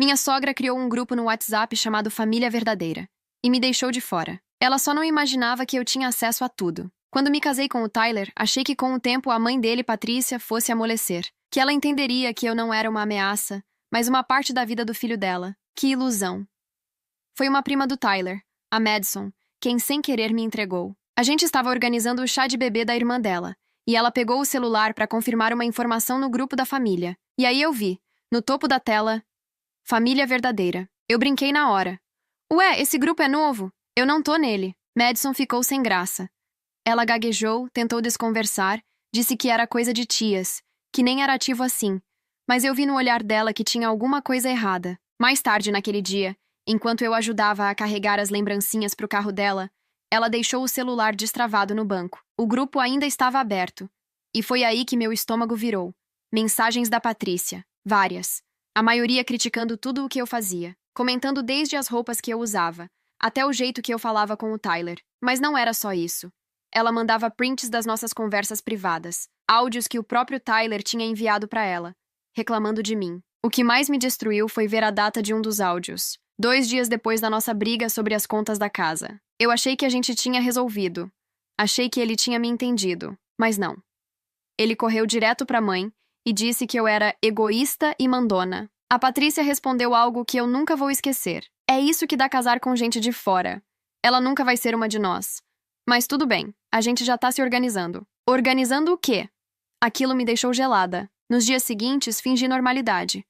Minha sogra criou um grupo no WhatsApp chamado Família Verdadeira e me deixou de fora. Ela só não imaginava que eu tinha acesso a tudo. Quando me casei com o Tyler, achei que com o tempo a mãe dele, Patrícia, fosse amolecer. Que ela entenderia que eu não era uma ameaça, mas uma parte da vida do filho dela. Que ilusão. Foi uma prima do Tyler, a Madison, quem sem querer me entregou. A gente estava organizando o chá de bebê da irmã dela, e ela pegou o celular para confirmar uma informação no grupo da família. E aí eu vi, no topo da tela, Família Verdadeira. Eu brinquei na hora. Ué, esse grupo é novo? Eu não tô nele. Madison ficou sem graça. Ela gaguejou, tentou desconversar, disse que era coisa de tias, que nem era ativo assim, mas eu vi no olhar dela que tinha alguma coisa errada. Mais tarde naquele dia, enquanto eu ajudava a carregar as lembrancinhas pro carro dela, ela deixou o celular destravado no banco. O grupo ainda estava aberto. E foi aí que meu estômago virou. Mensagens da Patrícia. Várias. A maioria criticando tudo o que eu fazia. Comentando desde as roupas que eu usava, até o jeito que eu falava com o Tyler. Mas não era só isso. Ela mandava prints das nossas conversas privadas. Áudios que o próprio Tyler tinha enviado para ela, reclamando de mim. O que mais me destruiu foi ver a data de um dos áudios. 2 dias depois da nossa briga sobre as contas da casa. Eu achei que a gente tinha resolvido. Achei que ele tinha me entendido, mas não. Ele correu direto pra mãe e disse que eu era egoísta e mandona. A Patrícia respondeu algo que eu nunca vou esquecer. É isso que dá casar com gente de fora. Ela nunca vai ser uma de nós. Mas tudo bem, a gente já tá se organizando. Organizando o quê? Aquilo me deixou gelada. Nos dias seguintes, fingi normalidade.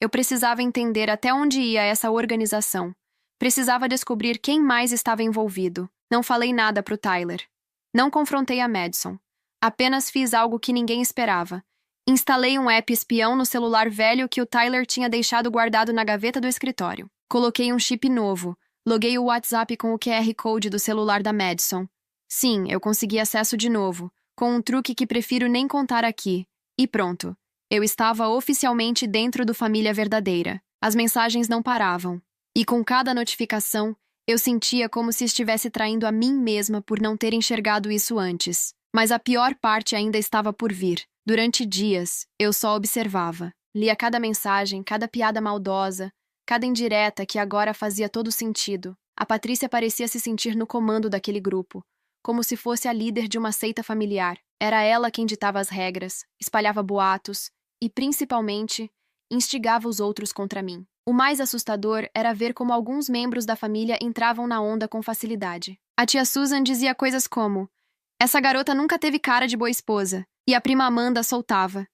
Eu precisava entender até onde ia essa organização. Precisava descobrir quem mais estava envolvido. Não falei nada pro Tyler. Não confrontei a Madison. Apenas fiz algo que ninguém esperava. Instalei um app espião no celular velho que o Tyler tinha deixado guardado na gaveta do escritório. Coloquei um chip novo. Loguei o WhatsApp com o QR Code do celular da Madison. Sim, eu consegui acesso de novo, com um truque que prefiro nem contar aqui. E pronto. Eu estava oficialmente dentro do Família Verdadeira. As mensagens não paravam. E com cada notificação, eu sentia como se estivesse traindo a mim mesma por não ter enxergado isso antes. Mas a pior parte ainda estava por vir. Durante dias, eu só observava. Lia cada mensagem, cada piada maldosa, cada indireta que agora fazia todo sentido. A Patrícia parecia se sentir no comando daquele grupo, como se fosse a líder de uma seita familiar. Era ela quem ditava as regras, espalhava boatos e, principalmente, instigava os outros contra mim. O mais assustador era ver como alguns membros da família entravam na onda com facilidade. A tia Susan dizia coisas como: "Essa garota nunca teve cara de boa esposa", e a prima Amanda soltava: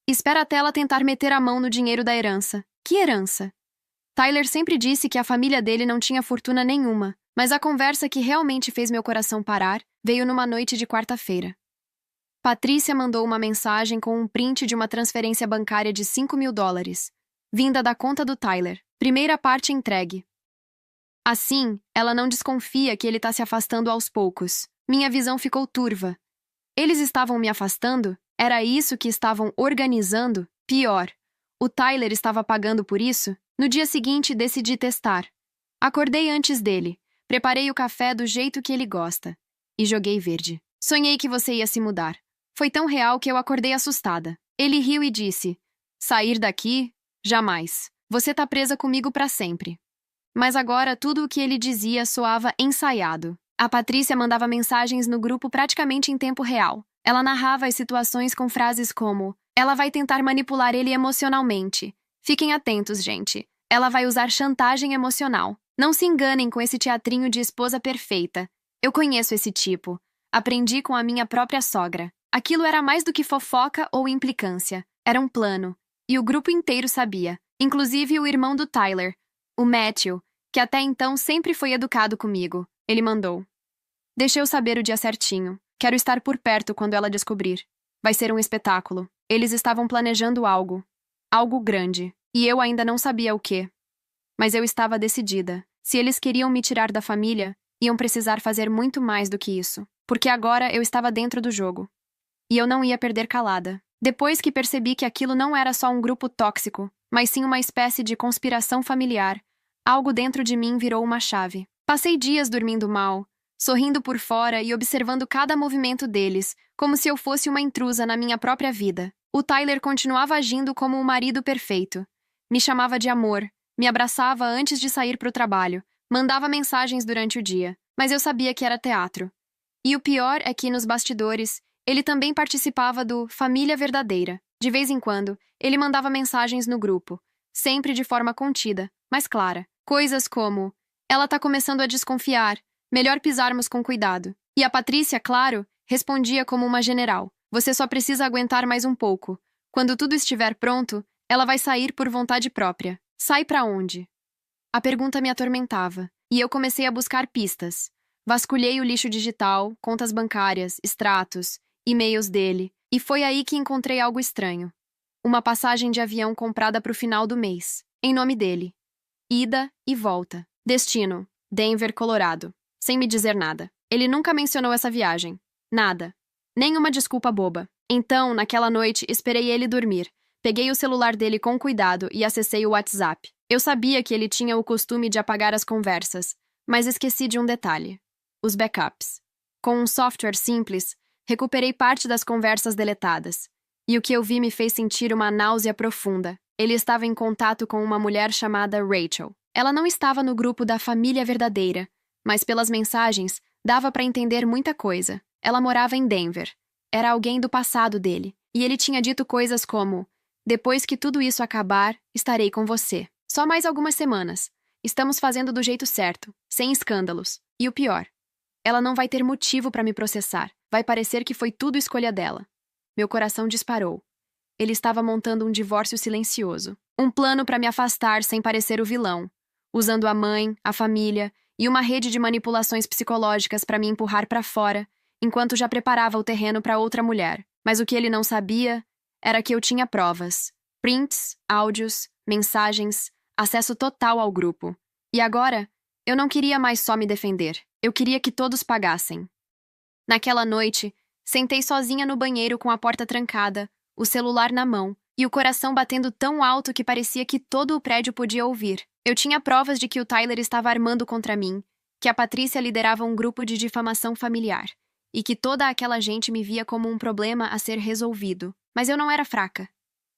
"Espera até ela tentar meter a mão no dinheiro da herança." Que herança? Tyler sempre disse que a família dele não tinha fortuna nenhuma, mas a conversa que realmente fez meu coração parar veio numa noite de quarta-feira. Patrícia mandou uma mensagem com um print de uma transferência bancária de $5.000, vinda da conta do Tyler. Primeira parte entregue. Assim, ela não desconfia que ele está se afastando aos poucos. Minha visão ficou turva. Eles estavam me afastando? Era isso que estavam organizando? Pior, o Tyler estava pagando por isso? No dia seguinte, decidi testar. Acordei antes dele, preparei o café do jeito que ele gosta e joguei verde. Sonhei que você ia se mudar. Foi tão real que eu acordei assustada. Ele riu e disse: "Sair daqui? Jamais. Você tá presa comigo pra sempre." Mas agora tudo o que ele dizia soava ensaiado. A Patrícia mandava mensagens no grupo praticamente em tempo real. Ela narrava as situações com frases como: "Ela vai tentar manipular ele emocionalmente. Fiquem atentos, gente. Ela vai usar chantagem emocional. Não se enganem com esse teatrinho de esposa perfeita. Eu conheço esse tipo. Aprendi com a minha própria sogra." Aquilo era mais do que fofoca ou implicância. Era um plano. E o grupo inteiro sabia. Inclusive o irmão do Tyler, o Matthew, que até então sempre foi educado comigo. Ele mandou: "Deixa eu saber o dia certinho. Quero estar por perto quando ela descobrir. Vai ser um espetáculo." Eles estavam planejando algo. Algo grande. E eu ainda não sabia o quê. Mas eu estava decidida. Se eles queriam me tirar da família, iam precisar fazer muito mais do que isso. Porque agora eu estava dentro do jogo. E eu não ia perder calada. Depois que percebi que aquilo não era só um grupo tóxico, mas sim uma espécie de conspiração familiar, algo dentro de mim virou uma chave. Passei dias dormindo mal, sorrindo por fora e observando cada movimento deles, como se eu fosse uma intrusa na minha própria vida. O Tyler continuava agindo como um marido perfeito. Me chamava de amor, Me abraçava antes de sair para o trabalho, mandava mensagens durante o dia, mas eu sabia que era teatro. E o pior é que, nos bastidores, ele também participava do Família Verdadeira. De vez em quando, ele mandava mensagens no grupo, sempre de forma contida, mas clara. Coisas como: ela tá começando a desconfiar, melhor pisarmos com cuidado. E a Patrícia, claro, respondia como uma general: você só precisa aguentar mais um pouco. Quando tudo estiver pronto, ela vai sair por vontade própria. Sai pra onde? A pergunta me atormentava, e eu comecei a buscar pistas. Vasculhei o lixo digital, contas bancárias, extratos, e-mails dele, e foi aí que encontrei algo estranho. Uma passagem de avião comprada para o final do mês, em nome dele. Ida e volta. Destino: Denver, Colorado. Sem me dizer nada. Ele nunca mencionou essa viagem. Nada. Nenhuma desculpa boba. Então, naquela noite, esperei ele dormir. Peguei o celular dele com cuidado e acessei o WhatsApp. Eu sabia que ele tinha o costume de apagar as conversas, mas esqueci de um detalhe: os backups. Com um software simples, recuperei parte das conversas deletadas. E o que eu vi me fez sentir uma náusea profunda. Ele estava em contato com uma mulher chamada Rachel. Ela não estava no grupo da Família Verdadeira, mas pelas mensagens dava para entender muita coisa. Ela morava em Denver. Era alguém do passado dele. E ele tinha dito coisas como: depois que tudo isso acabar, estarei com você. Só mais algumas semanas. Estamos fazendo do jeito certo, sem escândalos. E o pior: ela não vai ter motivo para me processar. Vai parecer que foi tudo escolha dela. Meu coração disparou. Ele estava montando um divórcio silencioso. Um plano para me afastar sem parecer o vilão. Usando a mãe, a família e uma rede de manipulações psicológicas para me empurrar para fora, enquanto já preparava o terreno para outra mulher. Mas o que ele não sabia era que eu tinha provas. Prints, áudios, mensagens, acesso total ao grupo. E agora, eu não queria mais só me defender. Eu queria que todos pagassem. Naquela noite, sentei sozinha no banheiro com a porta trancada, o celular na mão, e o coração batendo tão alto que parecia que todo o prédio podia ouvir. Eu tinha provas de que o Tyler estava armando contra mim, que a Patrícia liderava um grupo de difamação familiar, e que toda aquela gente me via como um problema a ser resolvido. Mas eu não era fraca.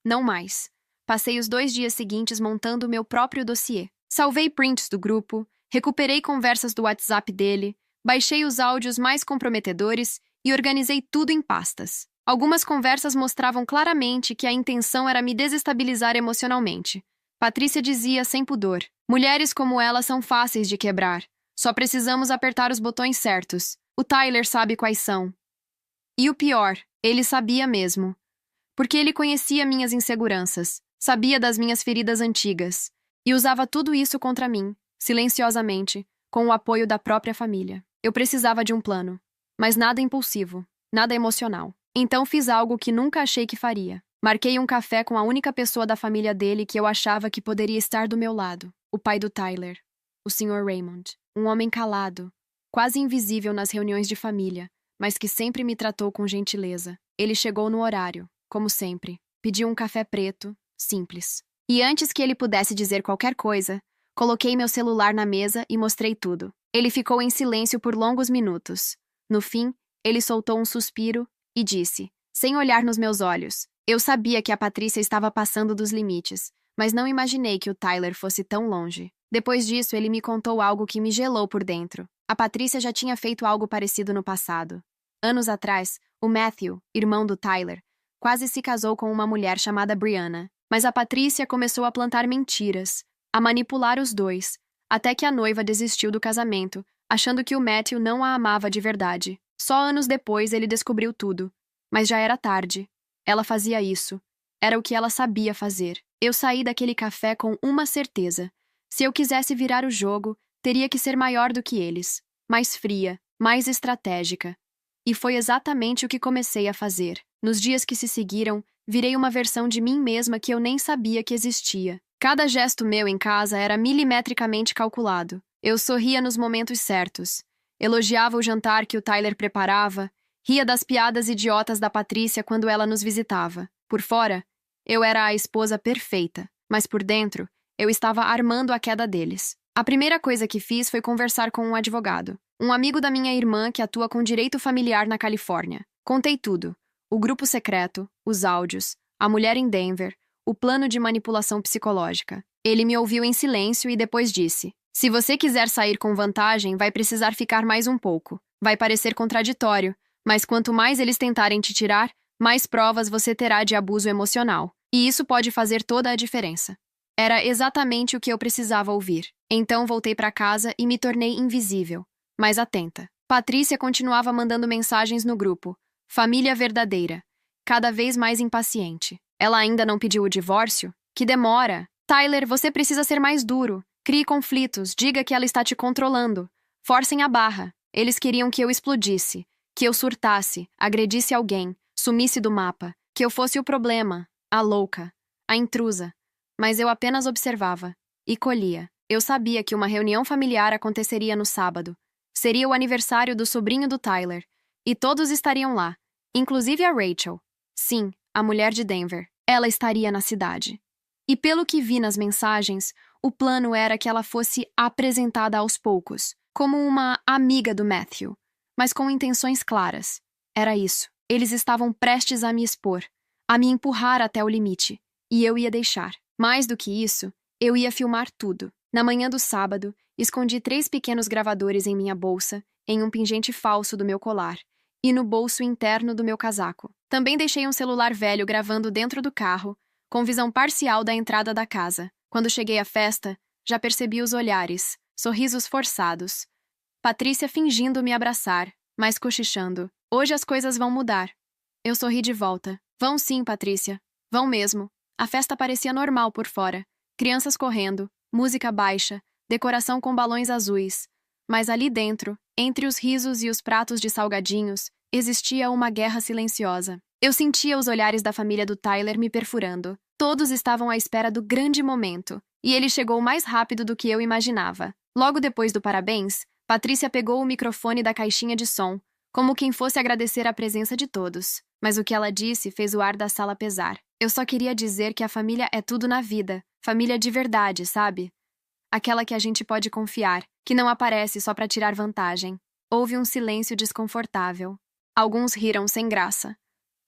Não mais. Passei os 2 dias seguintes montando o meu próprio dossiê. Salvei prints do grupo, recuperei conversas do WhatsApp dele, baixei os áudios mais comprometedores e organizei tudo em pastas. Algumas conversas mostravam claramente que a intenção era me desestabilizar emocionalmente. Patrícia dizia sem pudor: mulheres como ela são fáceis de quebrar. Só precisamos apertar os botões certos. O Tyler sabe quais são. E o pior, ele sabia mesmo. Porque ele conhecia minhas inseguranças, sabia das minhas feridas antigas, e usava tudo isso contra mim, silenciosamente, com o apoio da própria família. Eu precisava de um plano, mas nada impulsivo, nada emocional. Então fiz algo que nunca achei que faria. Marquei um café com a única pessoa da família dele que eu achava que poderia estar do meu lado, o pai do Tyler, o Sr. Raymond. Um homem calado, quase invisível nas reuniões de família, mas que sempre me tratou com gentileza. Ele chegou no horário, como sempre. Pediu um café preto, simples. E antes que ele pudesse dizer qualquer coisa, coloquei meu celular na mesa e mostrei tudo. Ele ficou em silêncio por longos minutos. No fim, ele soltou um suspiro e disse, sem olhar nos meus olhos: eu sabia que a Patrícia estava passando dos limites, mas não imaginei que o Tyler fosse tão longe. Depois disso, ele me contou algo que me gelou por dentro. A Patrícia já tinha feito algo parecido no passado. Anos atrás, o Matthew, irmão do Tyler, quase se casou com uma mulher chamada Brianna. Mas a Patrícia começou a plantar mentiras, a manipular os dois, até que a noiva desistiu do casamento, achando que o Matthew não a amava de verdade. Só anos depois ele descobriu tudo. Mas já era tarde. Ela fazia isso. Era o que ela sabia fazer. Eu saí daquele café com uma certeza. Se eu quisesse virar o jogo, teria que ser maior do que eles. Mais fria, mais estratégica. E foi exatamente o que comecei a fazer. Nos dias que se seguiram, virei uma versão de mim mesma que eu nem sabia que existia. Cada gesto meu em casa era milimetricamente calculado. Eu sorria nos momentos certos. Elogiava o jantar que o Tyler preparava, ria das piadas idiotas da Patrícia quando ela nos visitava. Por fora, eu era a esposa perfeita, mas por dentro, eu estava armando a queda deles. A primeira coisa que fiz foi conversar com um advogado, um amigo da minha irmã que atua com direito familiar na Califórnia. Contei tudo: o grupo secreto, os áudios, a mulher em Denver, o plano de manipulação psicológica. Ele me ouviu em silêncio e depois disse: "Se você quiser sair com vantagem, vai precisar ficar mais um pouco. Vai parecer contraditório, mas quanto mais eles tentarem te tirar, mais provas você terá de abuso emocional. E isso pode fazer toda a diferença." Era exatamente o que eu precisava ouvir. Então voltei para casa e me tornei invisível, mas atenta. Patrícia continuava mandando mensagens no grupo. Família verdadeira. Cada vez mais impaciente. Ela ainda não pediu o divórcio? Que demora! Tyler, você precisa ser mais duro. Crie conflitos, diga que ela está te controlando. Forcem a barra. Eles queriam que eu explodisse, que eu surtasse, agredisse alguém, sumisse do mapa, que eu fosse o problema, a louca, a intrusa. Mas eu apenas observava e colhia. Eu sabia que uma reunião familiar aconteceria no sábado. Seria o aniversário do sobrinho do Tyler, e todos estariam lá, inclusive a Rachel. Sim, a mulher de Denver. Ela estaria na cidade. E pelo que vi nas mensagens, o plano era que ela fosse apresentada aos poucos, como uma amiga do Matthew, mas com intenções claras. Era isso. Eles estavam prestes a me expor, a me empurrar até o limite, e eu ia deixar. Mais do que isso, eu ia filmar tudo. Na manhã do sábado, escondi 3 pequenos gravadores em minha bolsa, em um pingente falso do meu colar, e no bolso interno do meu casaco. Também deixei um celular velho gravando dentro do carro, com visão parcial da entrada da casa. Quando cheguei à festa, já percebi os olhares, sorrisos forçados. Patrícia fingindo me abraçar, mas cochichando. Hoje as coisas vão mudar. Eu sorri de volta. Vão sim, Patrícia. Vão mesmo. A festa parecia normal por fora. Crianças correndo, música baixa, decoração com balões azuis. Mas ali dentro, entre os risos e os pratos de salgadinhos, existia uma guerra silenciosa. Eu sentia os olhares da família do Tyler me perfurando. Todos estavam à espera do grande momento, e ele chegou mais rápido do que eu imaginava. Logo depois do parabéns, Patrícia pegou o microfone da caixinha de som, como quem fosse agradecer a presença de todos. Mas o que ela disse fez o ar da sala pesar. Eu só queria dizer que a família é tudo na vida. Família de verdade, sabe? Aquela que a gente pode confiar, que não aparece só para tirar vantagem. Houve um silêncio desconfortável. Alguns riram sem graça.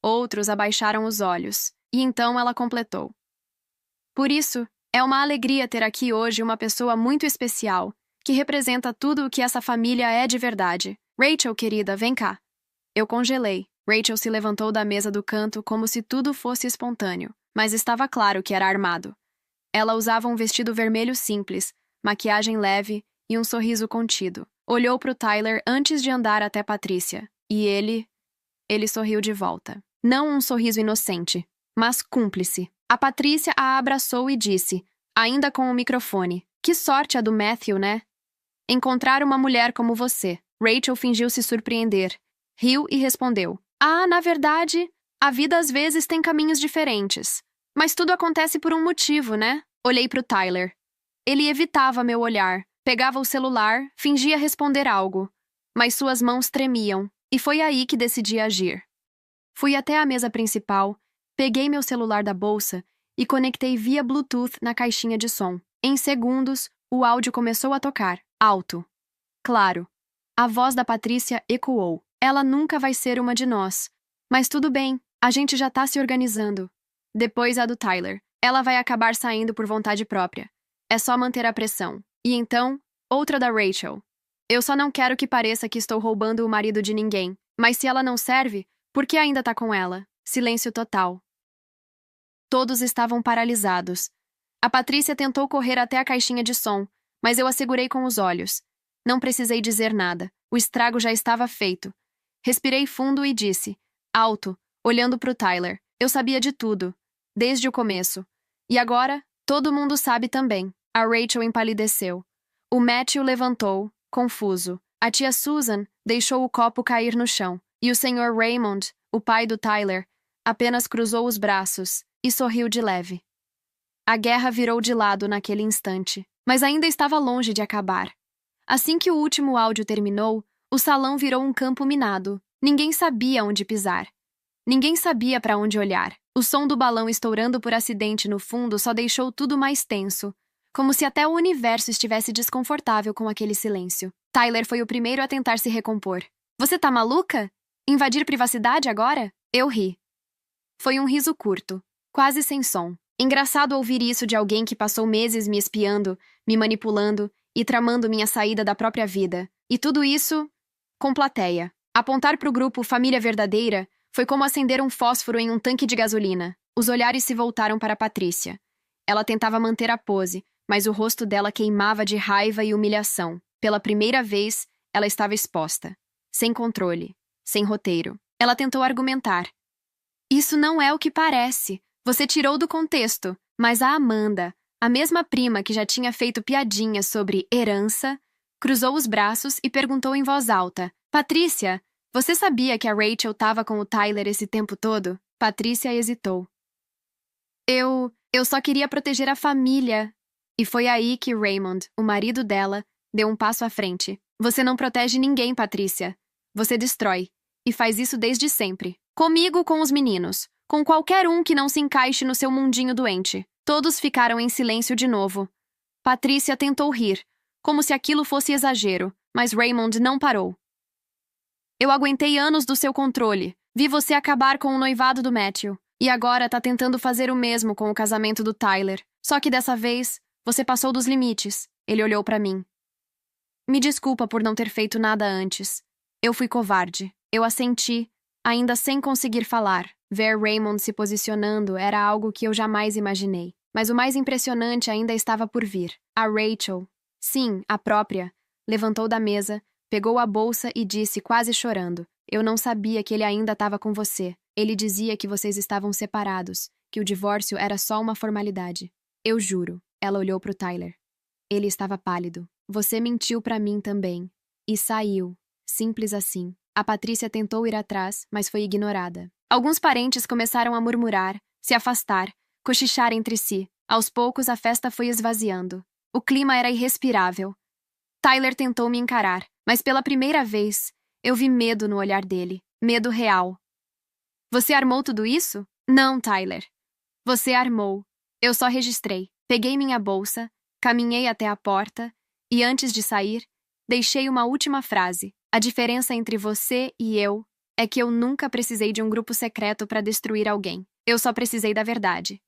Outros abaixaram os olhos. E então ela completou: "Por isso, é uma alegria ter aqui hoje uma pessoa muito especial, que representa tudo o que essa família é de verdade. Rachel, querida, vem cá." Eu congelei. Rachel se levantou da mesa do canto como se tudo fosse espontâneo, mas estava claro que era armado. Ela usava um vestido vermelho simples, maquiagem leve e um sorriso contido. Olhou para o Tyler antes de andar até Patrícia, e ele sorriu de volta. Não um sorriso inocente, mas cúmplice. A Patrícia a abraçou e disse, ainda com o microfone: "Que sorte a do Matthew, né? Encontrar uma mulher como você." Rachel fingiu se surpreender. Riu e respondeu: "Ah, na verdade, a vida às vezes tem caminhos diferentes. Mas tudo acontece por um motivo, né?" Olhei para o Tyler. Ele evitava meu olhar, pegava o celular, fingia responder algo. Mas suas mãos tremiam, e foi aí que decidi agir. Fui até a mesa principal, peguei meu celular da bolsa e conectei via Bluetooth na caixinha de som. Em segundos, o áudio começou a tocar, alto. Claro. A voz da Patrícia ecoou. Ela nunca vai ser uma de nós. Mas tudo bem, a gente já tá se organizando. Depois a do Tyler. Ela vai acabar saindo por vontade própria. É só manter a pressão. E então, outra da Rachel. Eu só não quero que pareça que estou roubando o marido de ninguém. Mas se ela não serve, por que ainda tá com ela? Silêncio total. Todos estavam paralisados. A Patrícia tentou correr até a caixinha de som, mas eu a segurei com os olhos. Não precisei dizer nada. O estrago já estava feito. Respirei fundo e disse, alto, olhando para o Tyler: "Eu sabia de tudo, desde o começo. E agora, todo mundo sabe também." A Rachel empalideceu. O Matthew levantou, confuso. A tia Susan deixou o copo cair no chão. E o Sr. Raymond, o pai do Tyler, apenas cruzou os braços e sorriu de leve. A guerra virou de lado naquele instante, mas ainda estava longe de acabar. Assim que o último áudio terminou, o salão virou um campo minado. Ninguém sabia onde pisar. Ninguém sabia para onde olhar. O som do balão estourando por acidente no fundo só deixou tudo mais tenso, como se até o universo estivesse desconfortável com aquele silêncio. Tyler foi o primeiro a tentar se recompor. "Você tá maluca? Invadir privacidade agora?" Eu ri. Foi um riso curto, quase sem som. Engraçado ouvir isso de alguém que passou meses me espiando, me manipulando e tramando minha saída da própria vida. E tudo isso com plateia. Apontar para o grupo Família Verdadeira foi como acender um fósforo em um tanque de gasolina. Os olhares se voltaram para Patrícia. Ela tentava manter a pose, mas o rosto dela queimava de raiva e humilhação. Pela primeira vez, ela estava exposta. Sem controle. Sem roteiro. Ela tentou argumentar. Isso não é o que parece. Você tirou do contexto. Mas a Amanda, a mesma prima que já tinha feito piadinhas sobre herança, cruzou os braços e perguntou em voz alta. Patrícia, você sabia que a Rachel estava com o Tyler esse tempo todo? Patrícia hesitou. Eu só queria proteger a família. E foi aí que Raymond, o marido dela, deu um passo à frente. Você não protege ninguém, Patrícia. Você destrói. E faz isso desde sempre. Comigo, com os meninos. Com qualquer um que não se encaixe no seu mundinho doente. Todos ficaram em silêncio de novo. Patrícia tentou rir, como se aquilo fosse exagero, mas Raymond não parou. Eu aguentei anos do seu controle. Vi você acabar com o noivado do Matthew. E agora tá tentando fazer o mesmo com o casamento do Tyler. Só que dessa vez, você passou dos limites. Ele olhou pra mim. Me desculpa por não ter feito nada antes. Eu fui covarde. Eu assenti, ainda sem conseguir falar. Ver Raymond se posicionando era algo que eu jamais imaginei. Mas o mais impressionante ainda estava por vir. A Rachel, sim, a própria, levantou da mesa, pegou a bolsa e disse quase chorando. Eu não sabia que ele ainda estava com você. Ele dizia que vocês estavam separados, que o divórcio era só uma formalidade. Eu juro. Ela olhou para o Tyler. Ele estava pálido. Você mentiu para mim também. E saiu. Simples assim. A Patrícia tentou ir atrás, mas foi ignorada. Alguns parentes começaram a murmurar, se afastar, cochichar entre si. Aos poucos, a festa foi esvaziando. O clima era irrespirável. Tyler tentou me encarar, mas pela primeira vez, eu vi medo no olhar dele. Medo real. Você armou tudo isso? Não, Tyler. Você armou. Eu só registrei. Peguei minha bolsa, caminhei até a porta e, antes de sair, deixei uma última frase. A diferença entre você e eu é que eu nunca precisei de um grupo secreto para destruir alguém. Eu só precisei da verdade.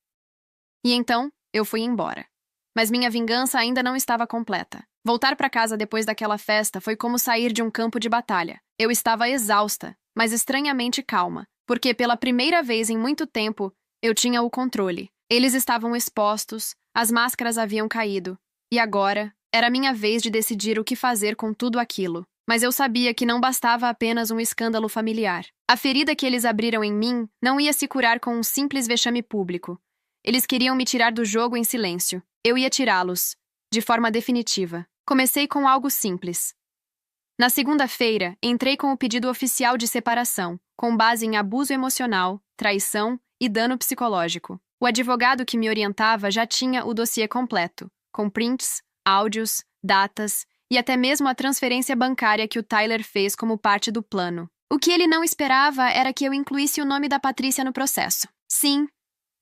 E então, eu fui embora. Mas minha vingança ainda não estava completa. Voltar para casa depois daquela festa foi como sair de um campo de batalha. Eu estava exausta, mas estranhamente calma, porque pela primeira vez em muito tempo, eu tinha o controle. Eles estavam expostos, as máscaras haviam caído, e agora era minha vez de decidir o que fazer com tudo aquilo. Mas eu sabia que não bastava apenas um escândalo familiar. A ferida que eles abriram em mim não ia se curar com um simples vexame público. Eles queriam me tirar do jogo em silêncio. Eu ia tirá-los, de forma definitiva. Comecei com algo simples. Na segunda-feira, entrei com o pedido oficial de separação, com base em abuso emocional, traição e dano psicológico. O advogado que me orientava já tinha o dossiê completo, com prints, áudios, datas e até mesmo a transferência bancária que o Tyler fez como parte do plano. O que ele não esperava era que eu incluísse o nome da Patrícia no processo. Sim,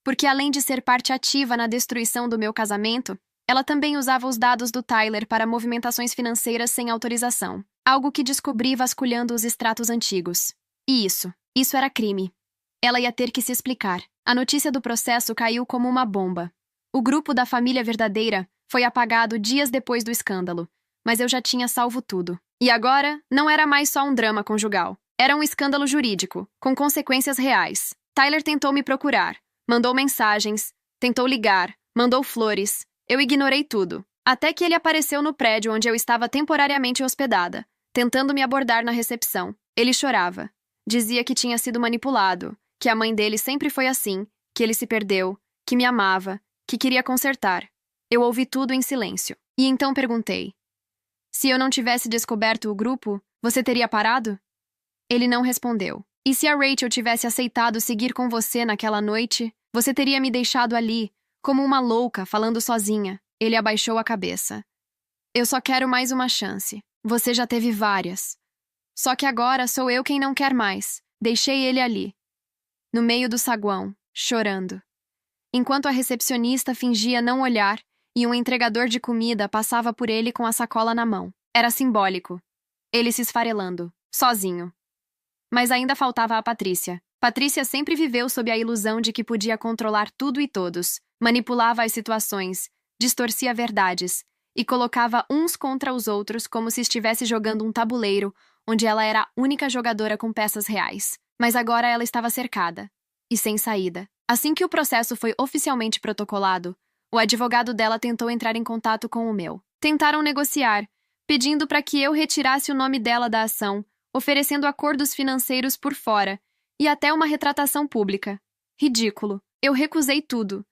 porque além de ser parte ativa na destruição do meu casamento, ela também usava os dados do Tyler para movimentações financeiras sem autorização. Algo que descobri vasculhando os extratos antigos. E isso era crime. Ela ia ter que se explicar. A notícia do processo caiu como uma bomba. O grupo da Família Verdadeira foi apagado dias depois do escândalo, mas eu já tinha salvo tudo. E agora, não era mais só um drama conjugal. Era um escândalo jurídico, com consequências reais. Tyler tentou me procurar, mandou mensagens, tentou ligar, mandou flores. Eu ignorei tudo. Até que ele apareceu no prédio onde eu estava temporariamente hospedada, tentando me abordar na recepção. Ele chorava. Dizia que tinha sido manipulado, que a mãe dele sempre foi assim, que ele se perdeu, que me amava, que queria consertar. Eu ouvi tudo em silêncio. E então perguntei: se eu não tivesse descoberto o grupo, você teria parado? Ele não respondeu. E se a Rachel tivesse aceitado seguir com você naquela noite, você teria me deixado ali, como uma louca, falando sozinha. Ele abaixou a cabeça. Eu só quero mais uma chance. Você já teve várias. Só que agora sou eu quem não quer mais. Deixei ele ali, no meio do saguão, chorando. Enquanto a recepcionista fingia não olhar e um entregador de comida passava por ele com a sacola na mão. Era simbólico. Ele se esfarelando, sozinho. Mas ainda faltava a Patrícia. Patrícia sempre viveu sob a ilusão de que podia controlar tudo e todos, Manipulava as situações, distorcia verdades e colocava uns contra os outros como se estivesse jogando um tabuleiro onde ela era a única jogadora com peças reais. Mas agora ela estava cercada e sem saída. Assim que o processo foi oficialmente protocolado, o advogado dela tentou entrar em contato com o meu. Tentaram negociar, pedindo para que eu retirasse o nome dela da ação, oferecendo acordos financeiros por fora e até uma retratação pública. Ridículo. Eu recusei tudo.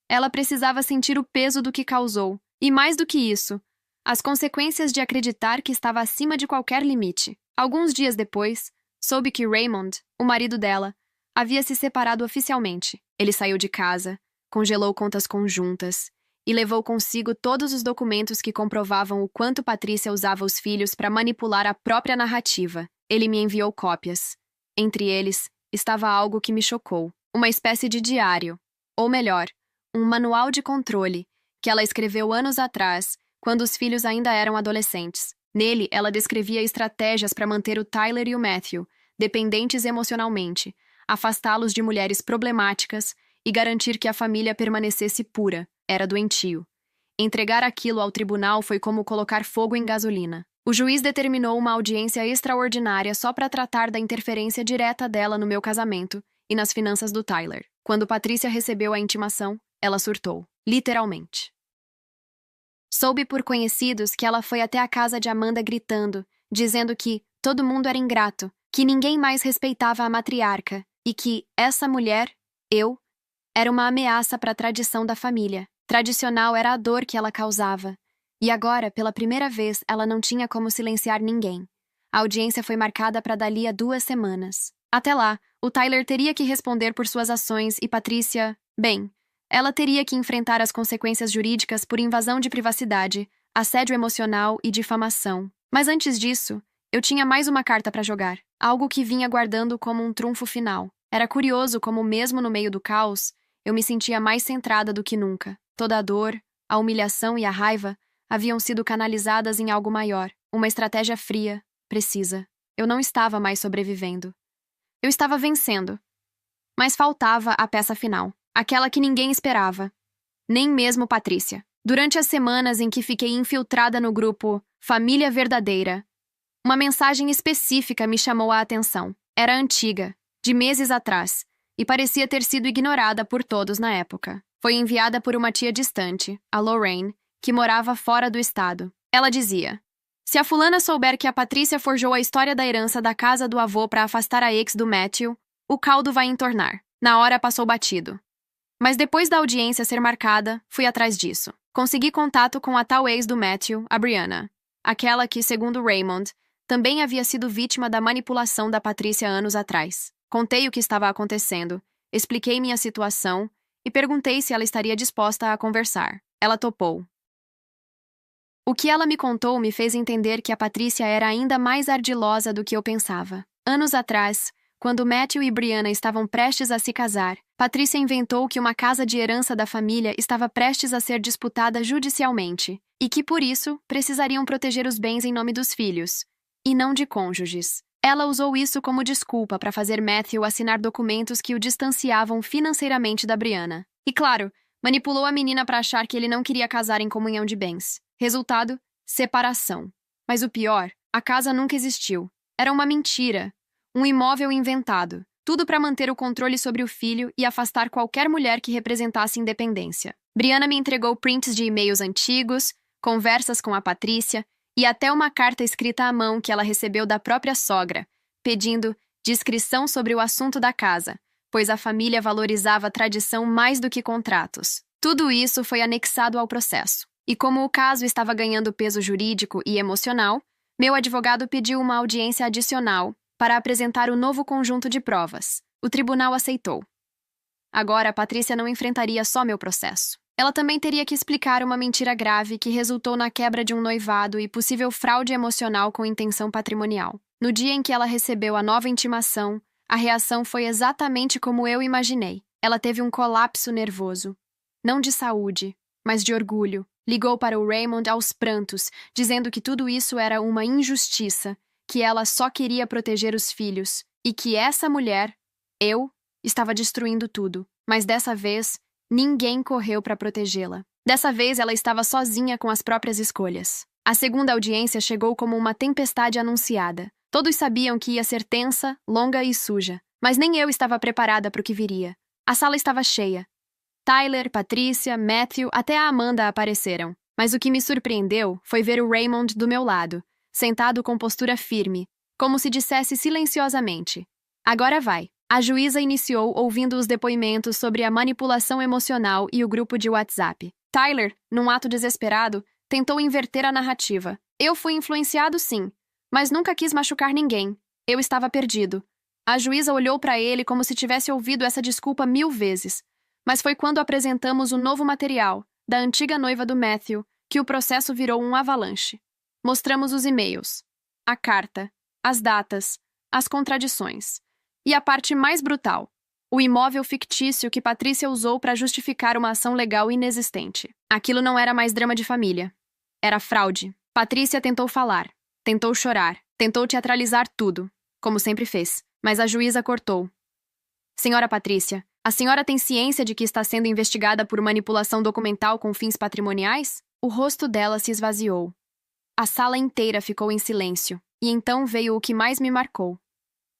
Ela precisava sentir o peso do que causou. E mais do que isso, as consequências de acreditar que estava acima de qualquer limite. Alguns dias depois, soube que Raymond, o marido dela, havia se separado oficialmente. Ele saiu de casa, congelou contas conjuntas e levou consigo todos os documentos que comprovavam o quanto Patrícia usava os filhos para manipular a própria narrativa. Ele me enviou cópias. Entre eles, estava algo que me chocou. Uma espécie de diário. Ou melhor, um manual de controle que ela escreveu anos atrás, quando os filhos ainda eram adolescentes. Nele, ela descrevia estratégias para manter o Tyler e o Matthew dependentes emocionalmente, afastá-los de mulheres problemáticas e garantir que a família permanecesse pura. Era doentio. Entregar aquilo ao tribunal foi como colocar fogo em gasolina. O juiz determinou uma audiência extraordinária só para tratar da interferência direta dela no meu casamento e nas finanças do Tyler. Quando Patrícia recebeu a intimação, ela surtou. Literalmente. Soube por conhecidos que ela foi até a casa de Amanda gritando, dizendo que todo mundo era ingrato, que ninguém mais respeitava a matriarca e que essa mulher, eu, era uma ameaça para a tradição da família. Tradicional era a dor que ela causava. E agora, pela primeira vez, ela não tinha como silenciar ninguém. A audiência foi marcada para dali a 2 semanas. Até lá, o Tyler teria que responder por suas ações e Patrícia, bem, ela teria que enfrentar as consequências jurídicas por invasão de privacidade, assédio emocional e difamação. Mas antes disso, eu tinha mais uma carta para jogar, algo que vinha guardando como um trunfo final. Era curioso como, mesmo no meio do caos, eu me sentia mais centrada do que nunca. Toda a dor, a humilhação e a raiva haviam sido canalizadas em algo maior, uma estratégia fria, precisa. Eu não estava mais sobrevivendo. Eu estava vencendo. Mas faltava a peça final. Aquela que ninguém esperava. Nem mesmo Patrícia. Durante as semanas em que fiquei infiltrada no grupo Família Verdadeira, uma mensagem específica me chamou a atenção. Era antiga, de meses atrás, e parecia ter sido ignorada por todos na época. Foi enviada por uma tia distante, a Lorraine, que morava fora do estado. Ela dizia: se a fulana souber que a Patrícia forjou a história da herança da casa do avô para afastar a ex do Matthew, o caldo vai entornar. Na hora passou batido. Mas depois da audiência ser marcada, fui atrás disso. Consegui contato com a tal ex do Matthew, a Brianna. Aquela que, segundo Raymond, também havia sido vítima da manipulação da Patrícia anos atrás. Contei o que estava acontecendo, expliquei minha situação e perguntei se ela estaria disposta a conversar. Ela topou. O que ela me contou me fez entender que a Patrícia era ainda mais ardilosa do que eu pensava. Anos atrás, quando Matthew e Brianna estavam prestes a se casar, Patrícia inventou que uma casa de herança da família estava prestes a ser disputada judicialmente e que, por isso, precisariam proteger os bens em nome dos filhos, e não de cônjuges. Ela usou isso como desculpa para fazer Matthew assinar documentos que o distanciavam financeiramente da Brianna. E, claro, manipulou a menina para achar que ele não queria casar em comunhão de bens. Resultado: separação. Mas o pior, a casa nunca existiu. Era uma mentira. Um imóvel inventado. Tudo para manter o controle sobre o filho e afastar qualquer mulher que representasse independência. Brianna me entregou prints de e-mails antigos, conversas com a Patrícia e até uma carta escrita à mão que ela recebeu da própria sogra, pedindo discrição sobre o assunto da casa, pois a família valorizava a tradição mais do que contratos. Tudo isso foi anexado ao processo. E como o caso estava ganhando peso jurídico e emocional, meu advogado pediu uma audiência adicional para apresentar o novo conjunto de provas. O tribunal aceitou. Agora, a Patrícia não enfrentaria só meu processo. Ela também teria que explicar uma mentira grave que resultou na quebra de um noivado e possível fraude emocional com intenção patrimonial. No dia em que ela recebeu a nova intimação, a reação foi exatamente como eu imaginei. Ela teve um colapso nervoso. Não de saúde, mas de orgulho. Ligou para o Raymond aos prantos, dizendo que tudo isso era uma injustiça, que ela só queria proteger os filhos e que essa mulher, eu, estava destruindo tudo. Mas dessa vez, Ninguém correu para protegê-la. Dessa vez, ela estava sozinha com as próprias escolhas. A segunda audiência chegou como uma tempestade anunciada. Todos sabiam que ia ser tensa, longa e suja. Mas nem eu estava preparada para o que viria. A sala estava cheia. Tyler, Patrícia, Matthew, até a Amanda apareceram. Mas o que me surpreendeu foi ver o Raymond do meu lado, sentado com postura firme, como se dissesse silenciosamente: "Agora vai." A juíza iniciou ouvindo os depoimentos sobre a manipulação emocional e o grupo de WhatsApp. Tyler, num ato desesperado, tentou inverter a narrativa. "Eu fui influenciado, sim, mas nunca quis machucar ninguém. Eu estava perdido." A juíza olhou para ele como se tivesse ouvido essa desculpa 1000 vezes. Mas foi quando apresentamos o novo material, da antiga noiva do Matthew, que o processo virou um avalanche. Mostramos os e-mails, a carta, as datas, as contradições. E a parte mais brutal, o imóvel fictício que Patrícia usou para justificar uma ação legal inexistente. Aquilo não era mais drama de família. Era fraude. Patrícia tentou falar, tentou chorar, tentou teatralizar tudo, como sempre fez. Mas a juíza cortou. "Senhora Patrícia, a senhora tem ciência de que está sendo investigada por manipulação documental com fins patrimoniais?" O rosto dela se esvaziou. A sala inteira ficou em silêncio, e então veio o que mais me marcou.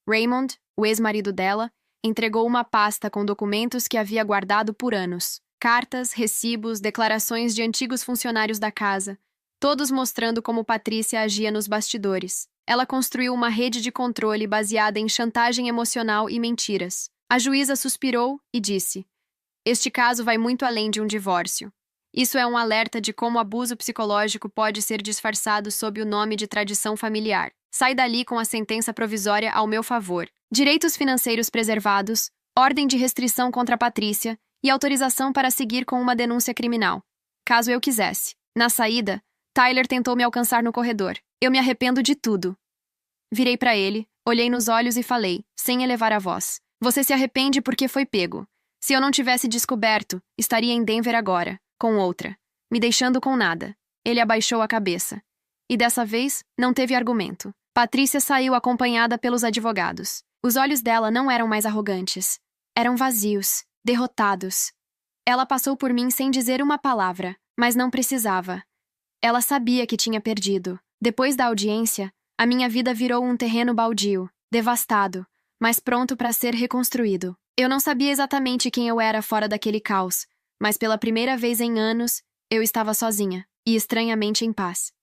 Raymond, o ex-marido dela, entregou uma pasta com documentos que havia guardado por anos. Cartas, recibos, declarações de antigos funcionários da casa, todos mostrando como Patrícia agia nos bastidores. Ela construiu uma rede de controle baseada em chantagem emocional e mentiras. A juíza suspirou e disse: "Este caso vai muito além de um divórcio. Isso é um alerta de como o abuso psicológico pode ser disfarçado sob o nome de tradição familiar. Sai dali com a sentença provisória ao meu favor. Direitos financeiros preservados, ordem de restrição contra a Patrícia e autorização para seguir com uma denúncia criminal, caso eu quisesse." Na saída, Tyler tentou me alcançar no corredor. "Eu me arrependo de tudo." Virei para ele, olhei nos olhos e falei, sem elevar a voz: "Você se arrepende porque foi pego. Se eu não tivesse descoberto, estaria em Denver agora, com outra, me deixando com nada." Ele abaixou a cabeça. E dessa vez, não teve argumento. Patrícia saiu acompanhada pelos advogados. Os olhos dela não eram mais arrogantes. Eram vazios, derrotados. Ela passou por mim sem dizer uma palavra, mas não precisava. Ela sabia que tinha perdido. Depois da audiência, a minha vida virou um terreno baldio, devastado, mas pronto para ser reconstruído. Eu não sabia exatamente quem eu era fora daquele caos, mas pela primeira vez em anos, eu estava sozinha e estranhamente em paz.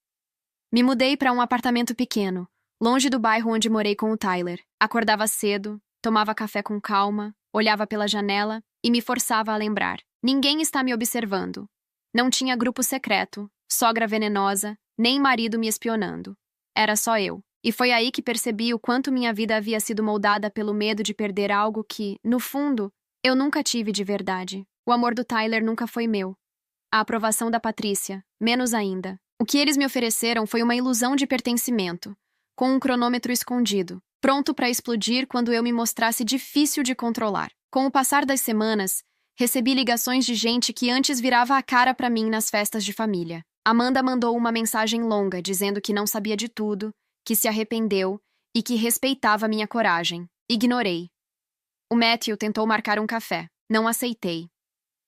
Me mudei para um apartamento pequeno, longe do bairro onde morei com o Tyler. Acordava cedo, tomava café com calma, olhava pela janela e me forçava a lembrar: ninguém está me observando. Não tinha grupo secreto, sogra venenosa, nem marido me espionando. Era só eu. E foi aí que percebi o quanto minha vida havia sido moldada pelo medo de perder algo que, no fundo, eu nunca tive de verdade. O amor do Tyler nunca foi meu. A aprovação da Patrícia, menos ainda. O que eles me ofereceram foi uma ilusão de pertencimento, com um cronômetro escondido, pronto para explodir quando eu me mostrasse difícil de controlar. Com o passar das semanas, recebi ligações de gente que antes virava a cara para mim nas festas de família. Amanda mandou uma mensagem longa dizendo que não sabia de tudo, que se arrependeu e que respeitava minha coragem. Ignorei. O Matthew tentou marcar um café. Não aceitei.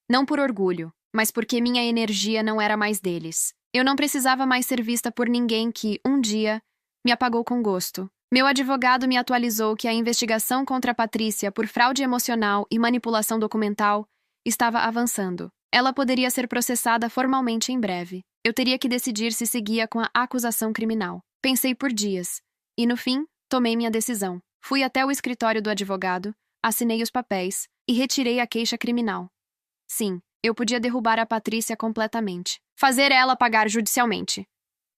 Não por orgulho, mas porque minha energia não era mais deles. Eu não precisava mais ser vista por ninguém que, um dia, me apagou com gosto. Meu advogado me atualizou que a investigação contra a Patrícia por fraude emocional e manipulação documental estava avançando. Ela poderia ser processada formalmente em breve. Eu teria que decidir se seguia com a acusação criminal. Pensei por dias. E, no fim, tomei minha decisão. Fui até o escritório do advogado, assinei os papéis e retirei a queixa criminal. Sim, eu podia derrubar a Patrícia completamente. Fazer ela pagar judicialmente.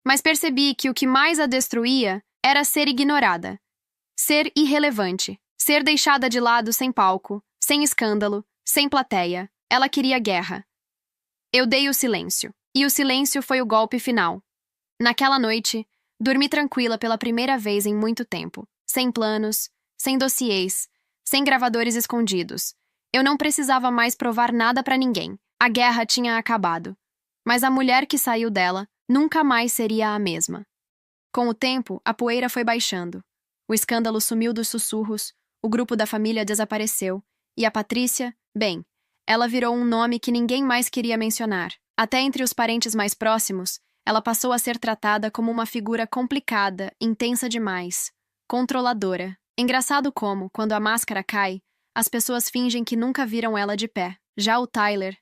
Mas percebi que o que mais a destruía era ser ignorada. Ser irrelevante. Ser deixada de lado sem palco, sem escândalo, sem plateia. Ela queria guerra. Eu dei o silêncio. E o silêncio foi o golpe final. Naquela noite, dormi tranquila pela primeira vez em muito tempo. Sem planos, sem dossiês, sem gravadores escondidos. Eu não precisava mais provar nada para ninguém. A guerra tinha acabado. Mas a mulher que saiu dela nunca mais seria a mesma. Com o tempo, a poeira foi baixando. O escândalo sumiu dos sussurros, o grupo da família desapareceu, e a Patrícia, bem, Ela virou um nome que ninguém mais queria mencionar. Até entre os parentes mais próximos, ela passou a ser tratada como uma figura complicada, intensa demais, controladora. Engraçado como, quando a máscara cai, as pessoas fingem que nunca viram ela de pé. Já o Tyler,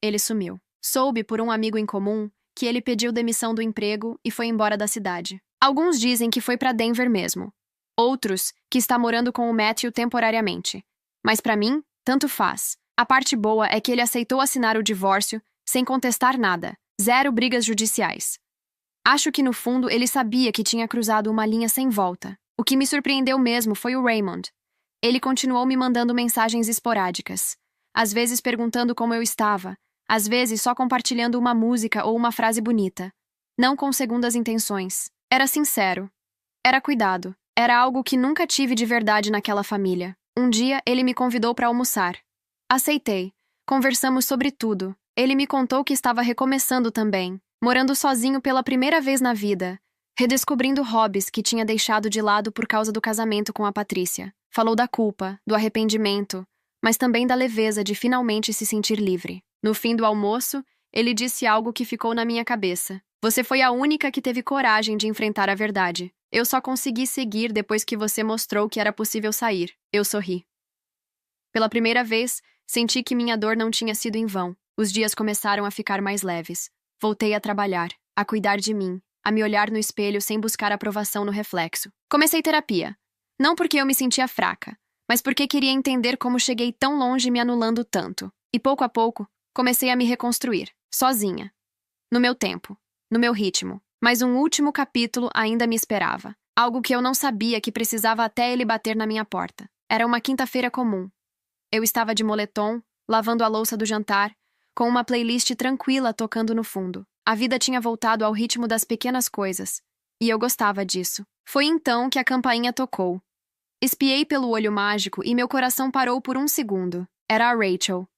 ele sumiu. Soube por um amigo em comum que ele pediu demissão do emprego e foi embora da cidade. Alguns dizem que foi para Denver mesmo. Outros que está morando com o Matthew temporariamente. Mas para mim, tanto faz. A parte boa é que ele aceitou assinar o divórcio sem contestar nada. Zero brigas judiciais. Acho que no fundo ele sabia que tinha cruzado uma linha sem volta. O que me surpreendeu mesmo foi o Raymond. Ele continuou me mandando mensagens esporádicas. Às vezes perguntando como eu estava. Às vezes só compartilhando uma música ou uma frase bonita. Não com segundas intenções. Era sincero. Era cuidado. Era algo que nunca tive de verdade naquela família. Um dia ele me convidou para almoçar. Aceitei. Conversamos sobre tudo. Ele me contou que estava recomeçando também, morando sozinho pela primeira vez na vida, redescobrindo hobbies que tinha deixado de lado por causa do casamento com a Patrícia. Falou da culpa, do arrependimento, mas também da leveza de finalmente se sentir livre. No fim do almoço, ele disse algo que ficou na minha cabeça. Você foi a única que teve coragem de enfrentar a verdade. Eu só consegui seguir depois que você mostrou que era possível sair. Eu sorri. Pela primeira vez, senti que minha dor não tinha sido em vão. Os dias começaram a ficar mais leves. Voltei a trabalhar, a cuidar de mim, a me olhar no espelho sem buscar aprovação no reflexo. Comecei terapia. Não porque eu me sentia fraca, mas porque queria entender como cheguei tão longe me anulando tanto. E pouco a pouco, comecei a me reconstruir, sozinha. No meu tempo, no meu ritmo. Mas um último capítulo ainda me esperava. Algo que eu não sabia que precisava até ele bater na minha porta. Era uma quinta-feira comum. Eu estava de moletom, lavando a louça do jantar, com uma playlist tranquila tocando no fundo. A vida tinha voltado ao ritmo das pequenas coisas, e eu gostava disso. Foi então que a campainha tocou. Espiei pelo olho mágico e meu coração parou por um segundo. Era a Rachel.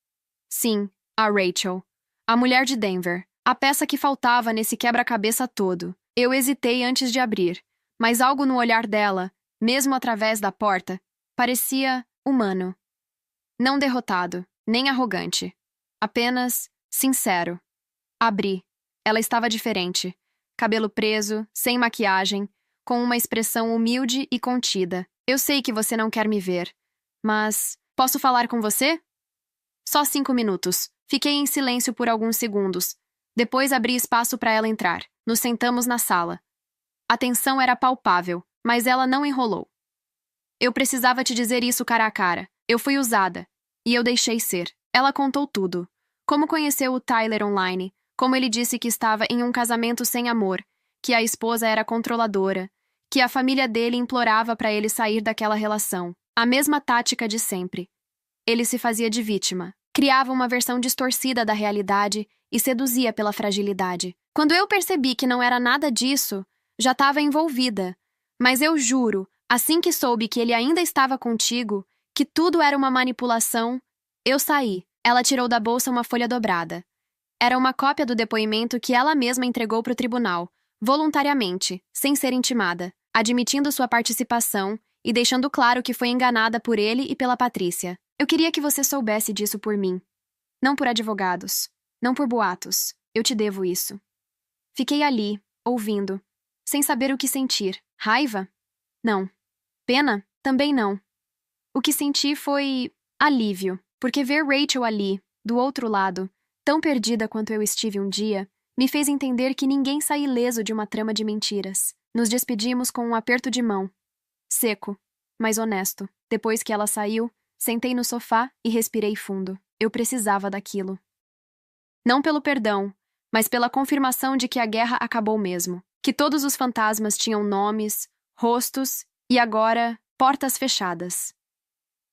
Sim, a Rachel. A mulher de Denver. A peça que faltava nesse quebra-cabeça todo. Eu hesitei antes de abrir, mas algo no olhar dela, mesmo através da porta, parecia humano. Não derrotado, nem arrogante. Apenas sincero. Abri. Ela estava diferente. Cabelo preso, sem maquiagem, com uma expressão humilde e contida. Eu sei que você não quer me ver, mas posso falar com você? Só 5 minutos. Fiquei em silêncio por alguns segundos. Depois abri espaço para ela entrar. Nos sentamos na sala. A tensão era palpável, mas ela não enrolou. Eu precisava te dizer isso cara a cara. Eu fui usada. E eu deixei ser. Ela contou tudo. Como conheceu o Tyler online, como ele disse que estava em um casamento sem amor, que a esposa era controladora, que a família dele implorava para ele sair daquela relação. A mesma tática de sempre. Ele se fazia de vítima, criava uma versão distorcida da realidade e seduzia pela fragilidade. Quando eu percebi que não era nada disso, já estava envolvida. Mas eu juro, assim que soube que ele ainda estava contigo, que tudo era uma manipulação, eu saí. Ela tirou da bolsa uma folha dobrada. Era uma cópia do depoimento que ela mesma entregou para o tribunal, voluntariamente, sem ser intimada, admitindo sua participação e deixando claro que foi enganada por ele e pela Patrícia. Eu queria que você soubesse disso por mim. Não por advogados. Não por boatos. Eu te devo isso. Fiquei ali, ouvindo, sem saber o que sentir. Raiva? Não. Pena? Também não. O que senti foi alívio, porque ver Rachel ali, do outro lado, tão perdida quanto eu estive um dia, me fez entender que ninguém sai ileso de uma trama de mentiras. Nos despedimos com um aperto de mão. Seco, mas honesto. Depois que ela saiu, sentei no sofá e respirei fundo. Eu precisava daquilo. Não pelo perdão, mas pela confirmação de que a guerra acabou mesmo. Que todos os fantasmas tinham nomes, rostos e agora, portas fechadas.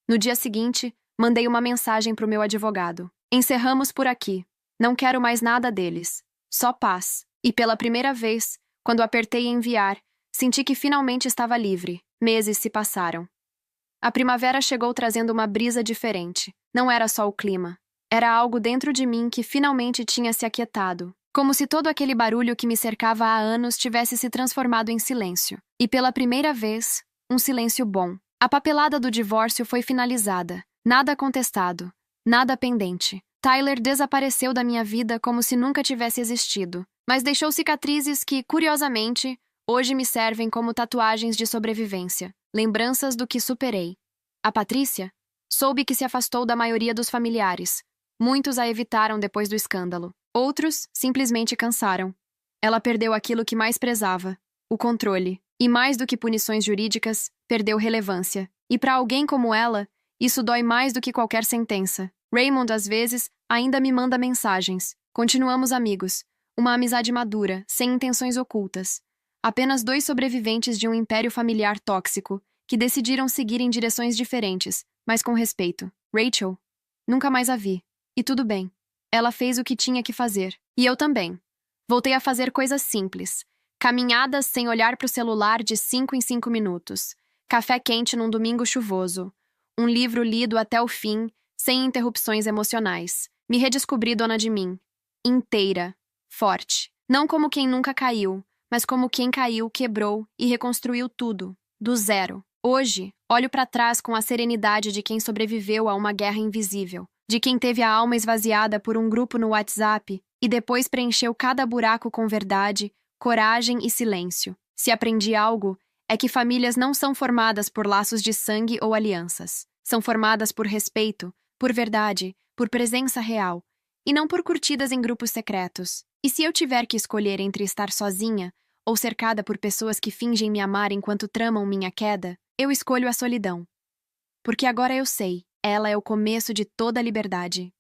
No dia seguinte, mandei uma mensagem para o meu advogado. Encerramos por aqui. Não quero mais nada deles. Só paz. E pela primeira vez, quando apertei enviar, senti que finalmente estava livre. Meses se passaram. A primavera chegou trazendo uma brisa diferente. Não era só o clima. Era algo dentro de mim que finalmente tinha se aquietado. Como se todo aquele barulho que me cercava há anos tivesse se transformado em silêncio. E pela primeira vez, um silêncio bom. A papelada do divórcio foi finalizada. Nada contestado. Nada pendente. Tyler desapareceu da minha vida como se nunca tivesse existido, mas deixou cicatrizes que, curiosamente, hoje me servem como tatuagens de sobrevivência, lembranças do que superei. A Patrícia? Soube que se afastou da maioria dos familiares. Muitos a evitaram depois do escândalo. Outros simplesmente cansaram. Ela perdeu aquilo que mais prezava, o controle. E mais do que punições jurídicas, perdeu relevância. E para alguém como ela, isso dói mais do que qualquer sentença. Raymond, às vezes, ainda me manda mensagens. Continuamos amigos. Uma amizade madura, sem intenções ocultas. Apenas dois sobreviventes de um império familiar tóxico, que decidiram seguir em direções diferentes, mas com respeito. Rachel? Nunca mais a vi. E tudo bem. Ela fez o que tinha que fazer. E eu também. Voltei a fazer coisas simples. Caminhadas sem olhar para o celular de 5 em 5 minutos. Café quente num domingo chuvoso. Um livro lido até o fim, sem interrupções emocionais. Me redescobri dona de mim. Inteira. Forte. Não como quem nunca caiu, mas como quem caiu, quebrou e reconstruiu tudo. Do zero. Hoje, olho para trás com a serenidade de quem sobreviveu a uma guerra invisível. De quem teve a alma esvaziada por um grupo no WhatsApp e depois preencheu cada buraco com verdade, coragem e silêncio. Se aprendi algo, é que famílias não são formadas por laços de sangue ou alianças. São formadas por respeito, por verdade, por presença real, e não por curtidas em grupos secretos. E se eu tiver que escolher entre estar sozinha ou cercada por pessoas que fingem me amar enquanto tramam minha queda, eu escolho a solidão. Porque agora eu sei, ela é o começo de toda a liberdade.